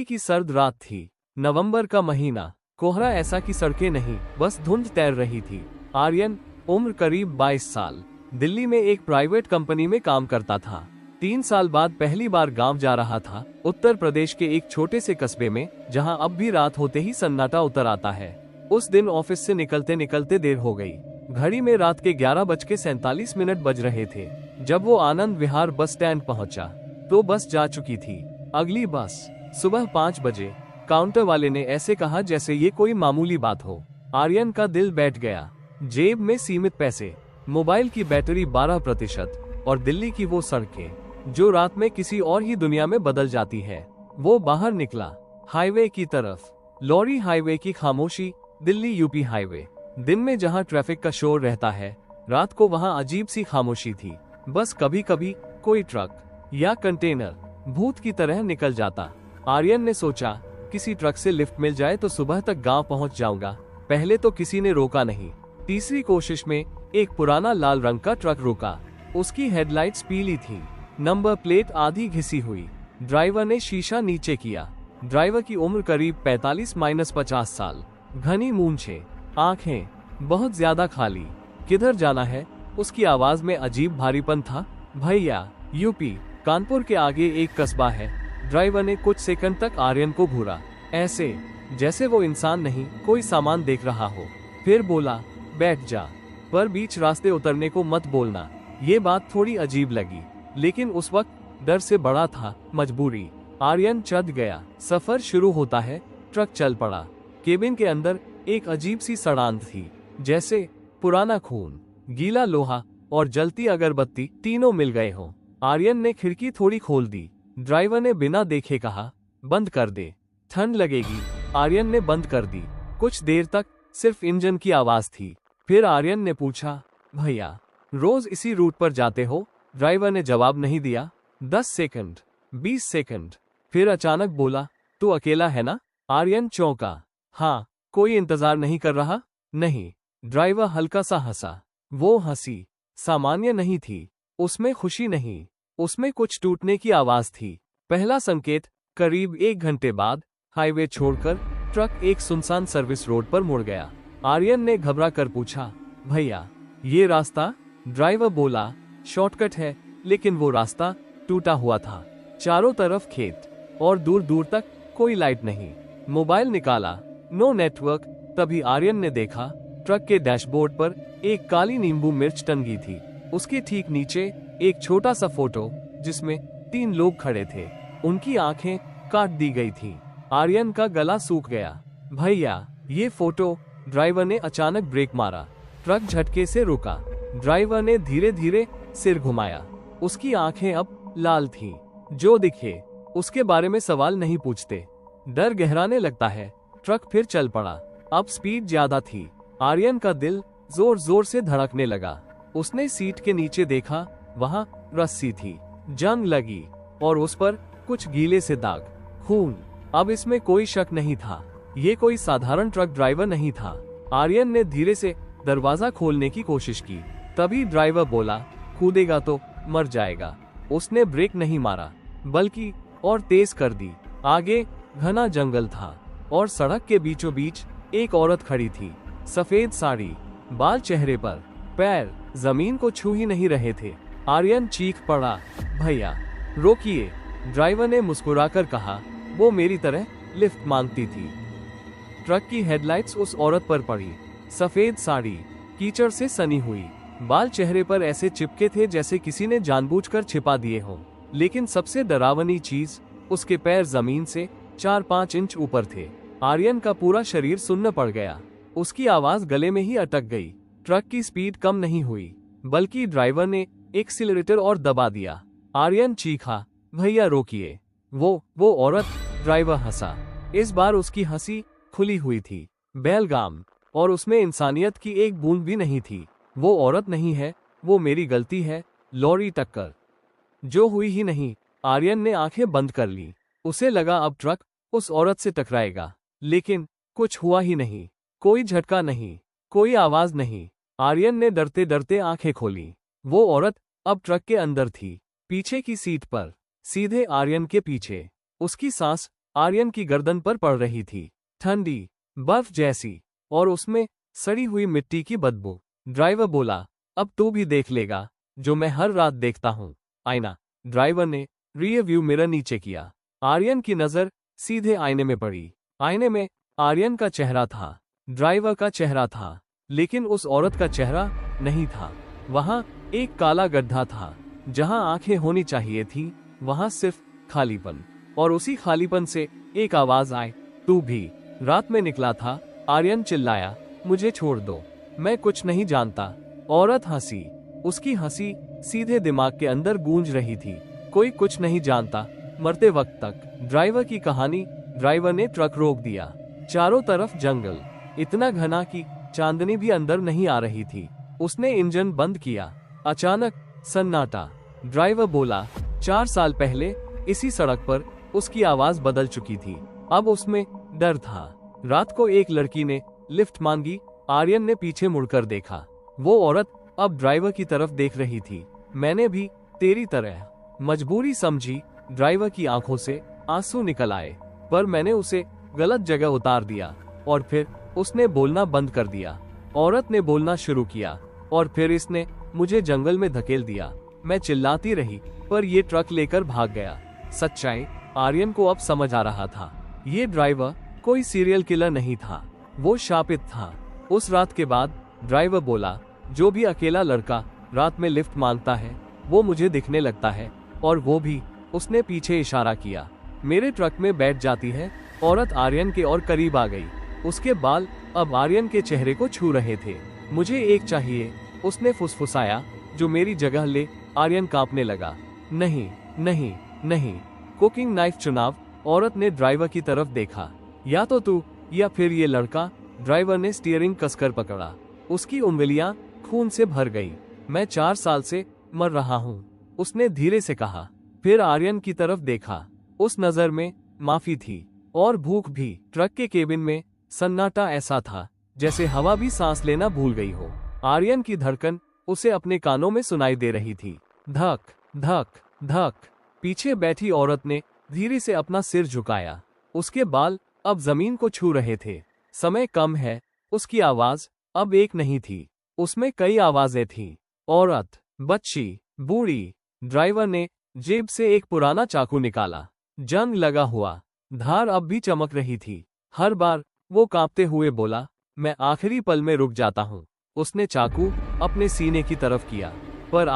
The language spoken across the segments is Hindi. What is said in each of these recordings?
की सर्द रात थी, नवंबर का महीना। कोहरा ऐसा कि सड़कें नहीं, बस धुंध तैर रही थी। आर्यन, उम्र करीब 22 साल, दिल्ली में एक प्राइवेट कंपनी में काम करता था। 3 साल बाद पहली बार गांव जा रहा था, उत्तर प्रदेश के एक छोटे से कस्बे में, जहां अब भी रात होते ही सन्नाटा उतर आता है। उस दिन ऑफिस से निकलते निकलते देर हो गई। घड़ी में रात के 11:47 बज रहे थे। जब वो आनंद विहार बस स्टैंड पहुंचा, तो बस जा चुकी थी। अगली बस सुबह 5 बजे। काउंटर वाले ने ऐसे कहा जैसे ये कोई मामूली बात हो। आर्यन का दिल बैठ गया। जेब में सीमित पैसे, मोबाइल की बैटरी 12% और दिल्ली की वो सड़कें जो रात में किसी और ही दुनिया में बदल जाती है। वो बाहर निकला, हाईवे की तरफ। लॉरी हाईवे की खामोशी, दिल्ली यूपी हाईवे। दिन में जहां ट्रैफिक का शोर रहता है, रात को वहां अजीब सी खामोशी थी। बस कभी कभी कोई ट्रक या कंटेनर भूत की तरह निकल जाता। आर्यन ने सोचा, किसी ट्रक से लिफ्ट मिल जाए तो सुबह तक गांव पहुंच जाऊंगा। पहले तो किसी ने रोका नहीं। तीसरी कोशिश में एक पुराना लाल रंग का ट्रक रुका। उसकी हेडलाइट्स पीली थी, नंबर प्लेट आधी घिसी हुई। ड्राइवर ने शीशा नीचे किया। ड्राइवर की उम्र करीब 45-50 साल, घनी मूंछें, आंखें बहुत ज्यादा खाली। किधर जाना है? उसकी आवाज में अजीब भारीपन था। भैया, यूपी, कानपुर के आगे एक कस्बा है। ड्राइवर ने कुछ सेकंड तक आर्यन को घूरा, ऐसे जैसे वो इंसान नहीं, कोई सामान देख रहा हो। फिर बोला, बैठ जा, पर बीच रास्ते उतरने को मत बोलना। ये बात थोड़ी अजीब लगी, लेकिन उस वक्त डर से बड़ा था मजबूरी। आर्यन चढ़ गया। सफर शुरू होता है। ट्रक चल पड़ा। केबिन के अंदर एक अजीब सी सड़ांध थी, जैसे पुराना खून, गीला लोहा और जलती अगरबत्ती तीनों मिल गए हों। आर्यन ने खिड़की थोड़ी खोल दी। ड्राइवर ने बिना देखे कहा, बंद कर दे, ठंड लगेगी। आर्यन ने बंद कर दी। कुछ देर तक सिर्फ इंजन की आवाज थी। फिर आर्यन ने पूछा, भैया, रोज इसी रूट पर जाते हो? ड्राइवर ने जवाब नहीं दिया। 10 सेकंड, 20 सेकंड, फिर अचानक बोला, तू अकेला है ना? आर्यन चौंका। हाँ। कोई इंतजार नहीं कर रहा? नहीं। ड्राइवर हल्का सा हंसा। वो हंसी सामान्य नहीं थी। उसमें खुशी नहीं, उसमें कुछ टूटने की आवाज थी। पहला संकेत, करीब 1 घंटे बाद, हाईवे छोड़कर ट्रक एक सुनसान सर्विस रोड पर मुड़ गया। आर्यन ने घबरा कर पूछा, भैया, ये रास्ता? ड्राइवर बोला, शॉर्टकट है, लेकिन वो रास्ता टूटा हुआ था। चारों तरफ खेत और दूर दूर तक कोई लाइट नहीं। मोबाइल निकाला, नो नेटवर्क। तभी आर्यन ने देखा, ट्रक के डैशबोर्ड पर एक काली नींबू मिर्च टंगी थी। उसके ठीक नीचे एक छोटा सा फोटो, जिसमें 3 लोग खड़े थे। उनकी आंखें काट दी गई थीं। आर्यन का गला सूख गया। भैया, ये फोटो। ड्राइवर ने अचानक ब्रेक मारा। ट्रक झटके से रुका। ड्राइवर ने धीरे धीरे सिर घुमाया। उसकी आंखें अब लाल थीं। जो दिखे उसके बारे में सवाल नहीं पूछते। डर गहराने लगता है। ट्रक फिर चल पड़ा। अब स्पीड ज्यादा थी। आर्यन का दिल जोर जोर से धड़कने लगा। उसने सीट के नीचे देखा, वहां रस्सी थी, जंग लगी और उस पर कुछ गीले से दाग, खून। अब इसमें कोई शक नहीं था, ये कोई साधारण ट्रक ड्राइवर नहीं था। आर्यन ने धीरे से दरवाजा खोलने की कोशिश की। तभी ड्राइवर बोला, कूदेगा तो मर जाएगा। उसने ब्रेक नहीं मारा, बल्कि और तेज कर दी। आगे घना जंगल था और सड़क के बीचों बीच एक औरत खड़ी थी। सफेद साड़ी, बाल चेहरे पर, पैर जमीन को छू ही नहीं रहे थे। आर्यन चीख पड़ा, भैया, रोकिए। ड्राइवर ने मुस्कुराकर कहा, वो मेरी तरह लिफ्ट मांगती थी। ट्रक की हेडलाइट्स उस औरत पर पड़ी। सफेद साड़ी, कीचड़ से सनी हुई, बाल चेहरे पर ऐसे चिपके थे जैसे किसी ने जानबूझकर छिपा दिए हों। लेकिन सबसे डरावनी चीज, उसके पैर जमीन से 4-5 इंच ऊपर थे। आर्यन का पूरा शरीर सुन्न पड़ गया। उसकी आवाज गले में ही अटक गई। ट्रक की स्पीड कम नहीं हुई, बल्कि ड्राइवर ने एक्सीलरेटर और दबा दिया। आर्यन चीखा, भैया रोकिए। वो औरत। ड्राइवर हंसा। इस बार उसकी हंसी खुली हुई थी, बेलगाम, और उसमें इंसानियत की एक बूंद भी नहीं थी। वो औरत नहीं है, वो मेरी गलती है। लॉरी टक्कर जो हुई ही नहीं। आर्यन ने आंखें बंद कर ली। उसे लगा अब ट्रक उस औरत से टकराएगा, लेकिन कुछ हुआ ही नहीं। कोई झटका नहीं, कोई आवाज नहीं। आर्यन ने डरते डरते आंखें खोली। वो औरत अब ट्रक के अंदर थी, पीछे की सीट पर, सीधे आर्यन के पीछे। उसकी सांस आर्यन की गर्दन पर पड़ रही थी, ठंडी बर्फ जैसी, और उसमें सड़ी हुई मिट्टी की बदबू। ड्राइवर बोला, अब तू भी देख लेगा जो मैं हर रात देखता हूँ, आईना। ड्राइवर ने रियर व्यू मिरर नीचे किया। आर्यन की नजर सीधे आईने में पड़ी। आईने में आर्यन का चेहरा था, ड्राइवर का चेहरा था, लेकिन उस औरत का चेहरा नहीं था। वहां एक काला गड्ढा था। जहां आंखें होनी चाहिए थी, वहां सिर्फ खालीपन। और उसी खालीपन से एक आवाज आए, तू भी रात में निकला था। आर्यन चिल्लाया, मुझे छोड़ दो, मैं कुछ नहीं जानता। औरत हंसी। उसकी हंसी सीधे दिमाग के अंदर गूंज रही थी। कोई कुछ नहीं जानता मरते वक्त तक। ड्राइवर की कहानी। ड्राइवर ने ट्रक रोक दिया। चारों तरफ जंगल, इतना घना कि चांदनी भी अंदर नहीं आ रही थी। उसने इंजन बंद किया। अचानक सन्नाटा। ड्राइवर बोला, 4 साल पहले इसी सड़क पर उसकी आवाज बदल चुकी थी। अब उसमें डर था। रात को एक लड़की ने लिफ्ट मांगी। आर्यन ने पीछे मुड़कर देखा। वो औरत अब ड्राइवर की तरफ देख रही थी। मैंने भी तेरी तरह मजबूरी समझी। ड्राइवर की आंखों से आंसू निकल आए, पर मैंने उसे गलत जगह उतार दिया। और फिर उसने बोलना बंद कर दिया। औरत ने बोलना शुरू किया, और फिर इसने मुझे जंगल में धकेल दिया। मैं चिल्लाती रही, पर ये ट्रक लेकर भाग गया। सच्चाई आर्यन को अब समझ आ रहा था। ये ड्राइवर कोई सीरियल किलर नहीं था, वो शापित था। उस रात के बाद ड्राइवर बोला, जो भी अकेला लड़का रात में लिफ्ट मांगता है, वो मुझे दिखने लगता है, और वो भी। उसने पीछे इशारा किया। मेरे ट्रक में बैठ जाती है। औरत आर्यन के और करीब आ गई। उसके बाल अब आर्यन के चेहरे को छू रहे थे। मुझे एक चाहिए, उसने फुसफुसाया, जो मेरी जगह ले। आर्यन कांपने लगा। नहीं नहीं नहीं। कुकिंग नाइफ चुनाव। औरत ने ड्राइवर की तरफ देखा। या तो तू या फिर ये लड़का। ड्राइवर ने स्टीयरिंग कसकर पकड़ा। उसकी उंगलियां खून से भर गई। मैं 4 साल से मर रहा हूँ, उसने धीरे से कहा। फिर आर्यन की तरफ देखा। उस नजर में माफी थी और भूख भी। ट्रक के केबिन में सन्नाटा ऐसा था जैसे हवा भी सांस लेना भूल गई हो। आर्यन की धड़कन उसे अपने कानों में सुनाई दे रही थी। धक धक धक। पीछे बैठी औरत ने धीरे से अपना सिर झुकाया। उसके बाल अब जमीन को छू रहे थे। समय कम है। उसकी आवाज अब एक नहीं थी, उसमें कई आवाजें थीं। औरत, बच्ची, बूढ़ी। ड्राइवर ने जेब से एक पुराना चाकू निकाला। जंग लगा हुआ, धार अब भी चमक रही थी। हर बार वो कांपते हुए बोला, मैं आखिरी पल में रुक जाता हूँ। उसने चाकू अपने सीने की तरफ किया। पर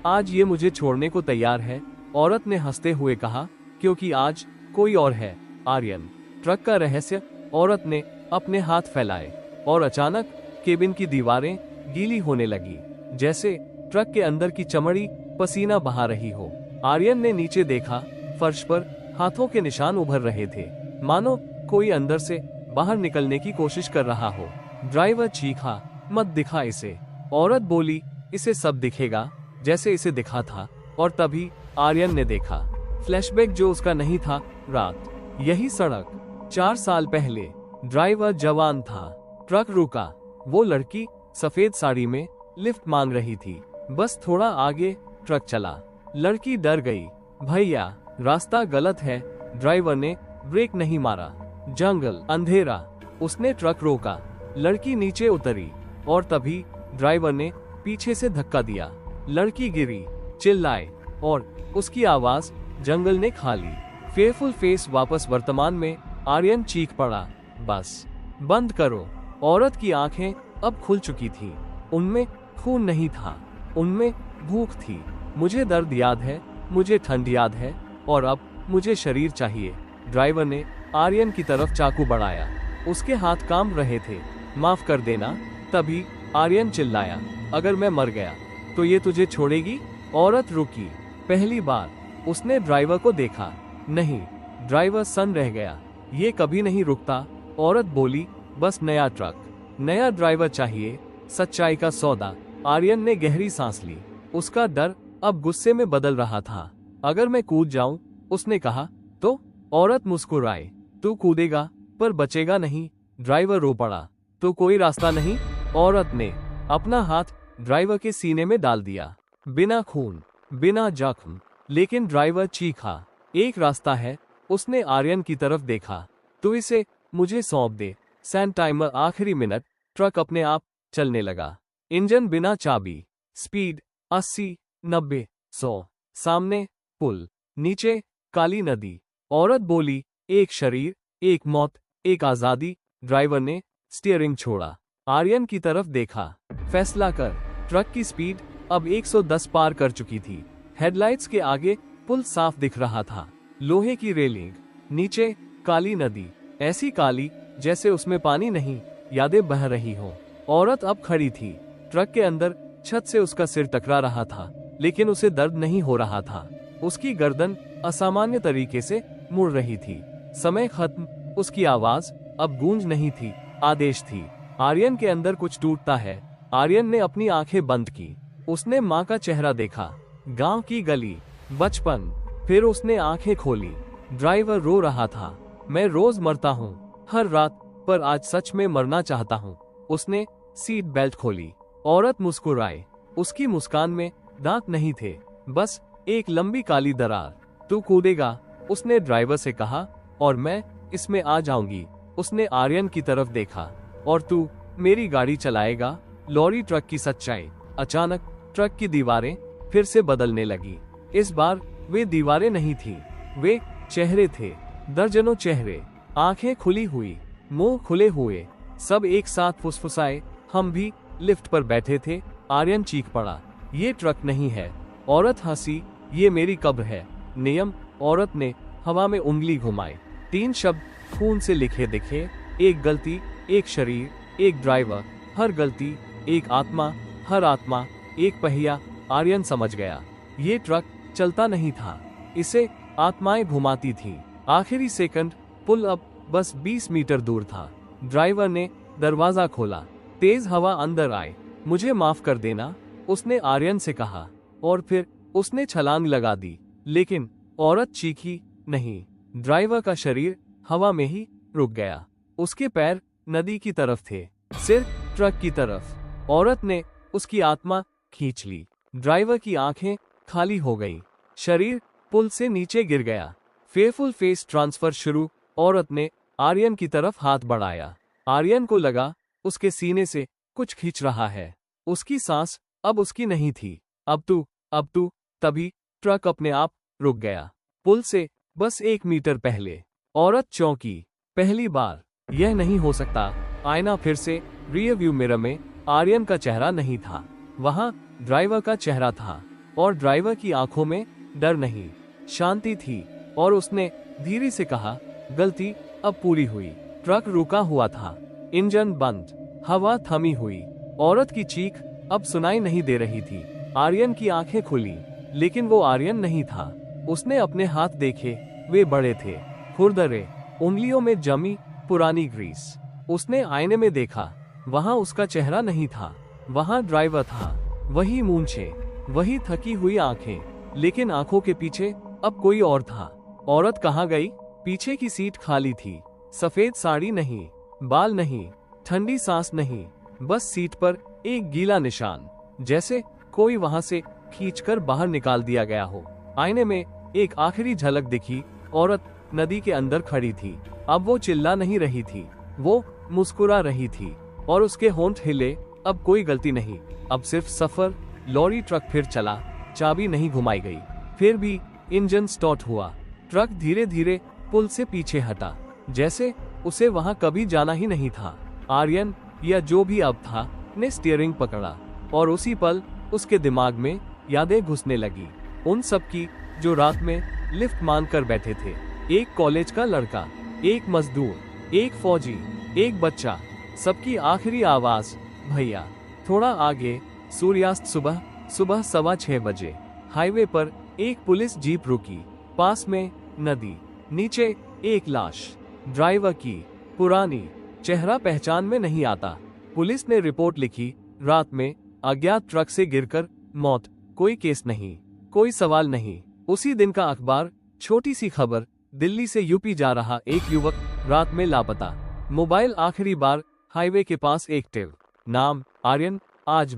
आज ये मुझे छोड़ने को तैयार है। औरत ने हंसते हुए कहा, क्योंकि आज कोई और है। आर्यन। ट्रक का रहस्य। औरत ने अपने हाथ फैलाए, और अचानक केबिन की दीवारें गीली होने लगी, जैसे ट्रक के अंदर की चमड़ी पसीना बहा रही हो। आर्यन ने नीचे देखा। फर्श पर हाथों के निशान उभर रहे थे, मानो कोई अंदर से बाहर निकलने की कोशिश कर रहा हो। ड्राइवर चीखा, मत दिखा इसे। औरत बोली, इसे सब दिखेगा जैसे इसे दिखा था। और तभी आर्यन ने देखा फ्लैशबैक, जो उसका नहीं था। रात, यही सड़क, 4 साल पहले। ड्राइवर जवान था। ट्रक रुका। वो लड़की सफेद साड़ी में लिफ्ट मांग रही थी। बस थोड़ा आगे ट्रक चला। लड़की डर गई। भैया, रास्ता गलत है। ड्राइवर ने ब्रेक नहीं मारा। जंगल, अंधेरा। उसने ट्रक रोका। लड़की नीचे उतरी, और तभी ड्राइवर ने पीछे से धक्का दिया। लड़की गिरी, चिल्लाए, और उसकी आवाज जंगल ने खा ली। फेयरफुल फेस वापस वर्तमान में। आर्यन चीख पड़ा, बस बंद करो। औरत की आंखें अब खुल चुकी थी। उनमें खून नहीं था, उनमें भूख थी। मुझे दर्द याद है, मुझे ठंड याद है, और अब मुझे शरीर चाहिए। ड्राइवर ने आर्यन की तरफ चाकू बढ़ाया। उसके हाथ कांप रहे थे। माफ कर देना। तभी आर्यन चिल्लाया, अगर मैं मर गया तो ये तुझे छोड़ेगी? औरत रुकी। पहली बार उसने ड्राइवर को देखा। नहीं। ड्राइवर सन रह गया। ये कभी नहीं रुकता। औरत बोली, बस नया ट्रक, नया ड्राइवर चाहिए। सच्चाई का सौदा। आर्यन ने गहरी सांस ली। उसका डर अब गुस्से में बदल रहा था। अगर मैं कूद जाऊं, उसने कहा, तो? औरत मुस्कुराई, तू कूदेगा पर बचेगा नहीं। ड्राइवर रो पड़ा, तो कोई रास्ता नहीं? औरत ने अपना हाथ ड्राइवर के सीने में डाल दिया। बिना खून, बिना जख्म, लेकिन ड्राइवर चीखा, एक रास्ता है। उसने आर्यन की तरफ देखा। तू इसे मुझे सौंप दे। सैंड टाइमर आखिरी मिनट। ट्रक अपने आप चलने लगा। इंजन बिना चाबी। स्पीड 80, 90, 100। सामने पुल, नीचे काली नदी। औरत बोली, एक शरीर, एक मौत, एक आजादी। ड्राइवर ने स्टीयरिंग छोड़ा। आर्यन की तरफ देखा। फैसला कर। ट्रक की स्पीड अब 110 पार कर चुकी थी। हेडलाइट्स के आगे पुल साफ दिख रहा था। लोहे की रेलिंग, नीचे काली नदी, ऐसी काली जैसे उसमें पानी नहीं, यादें बह रही हों। औरत अब खड़ी थी। ट्रक के अंदर छत से उसका सिर टकरा रहा था, लेकिन उसे दर्द नहीं हो रहा था। उसकी गर्दन असामान्य तरीके से मुड़ रही थी। समय खत्म। उसकी आवाज अब गूंज नहीं थी, आदेश थी। आर्यन के अंदर कुछ टूटता है। आर्यन ने अपनी आंखें बंद की। उसने माँ का चेहरा देखा, गांव की गली, बचपन। फिर उसने आंखें खोली। ड्राइवर रो रहा था। मैं रोज मरता हूँ, हर रात, पर आज सच में मरना चाहता हूँ। उसने सीट बेल्ट खोली। औरत मुस्कुराई। उसकी मुस्कान में दांत नहीं थे, बस एक लंबी काली दरार। तू कूदेगा? उसने ड्राइवर से कहा, और मैं इसमें आ जाऊंगी। उसने आर्यन की तरफ देखा। और तू मेरी गाड़ी चलाएगा? लॉरी ट्रक की सच्चाई। अचानक ट्रक की दीवारें फिर से बदलने लगी। इस बार वे दीवारें नहीं थी, वे चेहरे थे। दर्जनों चेहरे, आंखें खुली हुई, मुंह खुले हुए, सब एक साथ फुसफुसाए। हम भी लिफ्ट पर बैठे थे। आर्यन चीख पड़ा, ये ट्रक नहीं है। औरत हंसी, ये मेरी कब्र है। नियम। औरत ने हवा में उंगली घुमाई। 3 शब्द खून से लिखे दिखे। एक गलती, एक शरीर, एक ड्राइवर। हर गलती एक आत्मा, हर आत्मा एक पहिया। आर्यन समझ गया, ये ट्रक चलता नहीं था, इसे आत्माएं घुमाती थीं। आखिरी सेकंड। पुल अब बस 20 मीटर दूर था। ड्राइवर ने दरवाजा खोला। तेज हवा अंदर आए। मुझे माफ कर देना, उसने आर्यन से कहा, और फिर उसने छलांग लगा दी। लेकिन औरत चीखी नहीं। ड्राइवर का शरीर हवा में ही रुक गया। उसके पैर नदी की तरफ थे, सिर ट्रक की तरफ। औरत ने उसकी आत्मा खींच ली। ड्राइवर की आंखें खाली हो गईं। शरीर पुल से नीचे गिर गया। फेयरफुल फेस ट्रांसफर शुरू। औरत ने आर्यन की तरफ हाथ बढ़ाया। आर्यन को लगा उसके सीने से कुछ खींच रहा है। उसकी सांस अब उसकी नहीं थी। अब तू। तभी ट्रक अपने आप रुक गया। पुल से बस 1 मीटर पहले। औरत चौंकी। पहली बार। यह नहीं हो सकता। आईना फिर से। रियर व्यू मिरर में आर्यन का चेहरा नहीं था, वहां ड्राइवर का चेहरा था। और ड्राइवर की आंखों में डर नहीं, शांति थी। और उसने धीरे से कहा, गलती अब पूरी हुई। ट्रक रुका हुआ था, इंजन बंद, हवा थमी हुई। औरत की चीख अब सुनाई नहीं दे रही थी। आर्यन की आंखें खुली, लेकिन वो आर्यन नहीं था। उसने अपने हाथ देखे, वे बड़े थे, खुरदरे, उंगलियों में जमी पुरानी ग्रीस। उसने आईने में देखा, वहां उसका चेहरा नहीं था, वहां ड्राइवर था। वही मूंछें, वही थकी हुई आंखें, लेकिन आंखों के पीछे अब कोई और था। औरत कहाँ गई? पीछे की सीट खाली थी। सफेद साड़ी नहीं, बाल नहीं, ठंडी सांस नहीं, बस सीट पर एक गीला निशान, जैसे कोई वहां से खींचकर बाहर निकाल दिया गया हो। आईने में एक आखिरी झलक दिखी। औरत नदी के अंदर खड़ी थी। अब वो चिल्ला नहीं रही थी, वो मुस्कुरा रही थी, और उसके होंठ हिले। अब कोई गलती नहीं, अब सिर्फ सफर। लॉरी ट्रक फिर चला, चाबी नहीं घुमाई गई। फिर भी इंजन स्टार्ट हुआ। ट्रक धीरे धीरे पुल से पीछे हटा, जैसे उसे वहां कभी जाना ही नहीं था। आर्यन, या जो भी अब था, ने स्टीयरिंग पकड़ा, और उसी पल उसके दिमाग में यादें घुसने लगी। उन सब की जो रात में लिफ्ट मांगकर बैठे थे। एक कॉलेज का लड़का, एक मजदूर, एक फौजी, एक बच्चा। सबकी आखिरी आवाज, भैया। थोड़ा आगे सूर्यास्त। सुबह 6:15 बजे। हाईवे पर एक पुलिस जीप रुकी। पास में नदी, नीचे एक लाश। ड्राइवर की, पुरानी, चेहरा पहचान में नहीं आता। पुलिस ने रिपोर्ट लिखी, रात में अज्ञात ट्रक से गिरकर मौत। कोई केस नहीं, कोई सवाल नहीं। उसी दिन का अखबार, छोटी सी खबर, दिल्ली से यूपी जा रहा एक युवक रात में लापता। मोबाइल आखिरी बार हाईवे के पास एक्टिव। नाम आर्यन। आज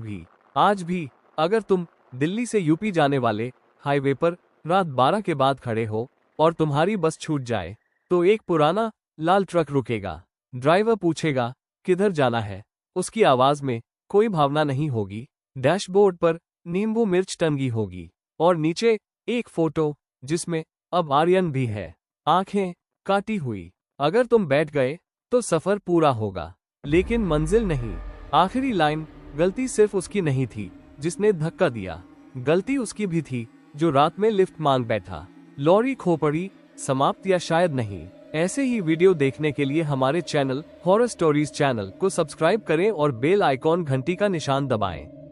भी अगर तुम दिल्ली से यूपी जाने वाले हाईवे पर रात 12 के बाद खड़े हो, और तुम्हारी बस छूट जाए तो एक पुराना लाल ट्रक रुकेगा। ड्राइवर पूछेगा किधर जाना है। उसकी आवाज में कोई भावना नहीं होगी। डैशबोर्ड पर नींबू मिर्च टंगी होगी और नीचे एक फोटो जिसमें अब आर्यन भी है, आंखें काटी हुई। अगर तुम बैठ गए तो सफर पूरा होगा, लेकिन मंजिल नहीं। आखिरी लाइन गलती सिर्फ उसकी नहीं थी जिसने धक्का दिया, गलती उसकी भी थी जो रात में लिफ्ट मांग बैठा। लॉरी खोपड़ी समाप्त या शायद नहीं। ऐसे ही वीडियो देखने के लिए हमारे चैनल हॉरर स्टोरीज चैनल को सब्सक्राइब करें और बेल आइकॉन घंटी का निशान दबाएं।